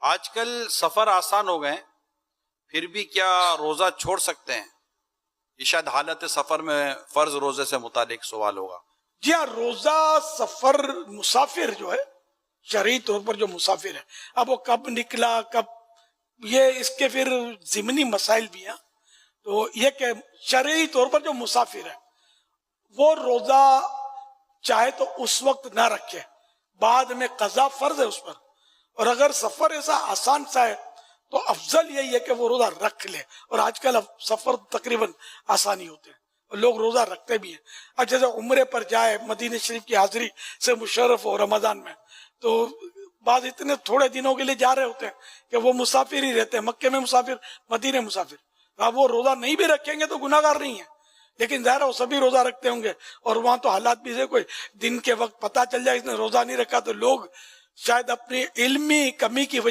آج کل سفر آسان ہو گئے پھر بھی کیا روزہ چھوڑ سکتے ہیں؟ یہ شاید حالت سفر میں فرض روزے سے متعلق سوال ہوگا. جی ہاں، روزہ سفر مسافر جو ہے شرعی طور پر جو مسافر ہے، اب وہ کب نکلا کب، یہ اس کے پھر ضمنی مسائل بھی ہیں. تو یہ کہ شرعی طور پر جو مسافر ہے وہ روزہ چاہے تو اس وقت نہ رکھے، بعد میں قضا فرض ہے اس پر. اور اگر سفر ایسا آسان سا ہے تو افضل یہی ہے کہ وہ روزہ رکھ لے. اور آج کل سفر تقریباً آسانی ہوتے ہیں اور لوگ روزہ رکھتے بھی ہیں. اب جیسے عمرے پر جائے، مدینہ شریف کی حاضری سے مشرف ہو رمضان میں، تو بعض اتنے تھوڑے دنوں کے لیے جا رہے ہوتے ہیں کہ وہ مسافر ہی رہتے ہیں، مکے میں مسافر، مدینہ مسافر. اب وہ روزہ نہیں بھی رکھیں گے تو گناہ گار نہیں ہیں، لیکن ظاہر وہ سبھی روزہ رکھتے ہوں گے. اور وہاں تو حالات بھی سے کوئی دن کے وقت پتہ چل جائے اس نے روزہ نہیں رکھا تو لوگ شاید اپنی علمی کمی کی وجہ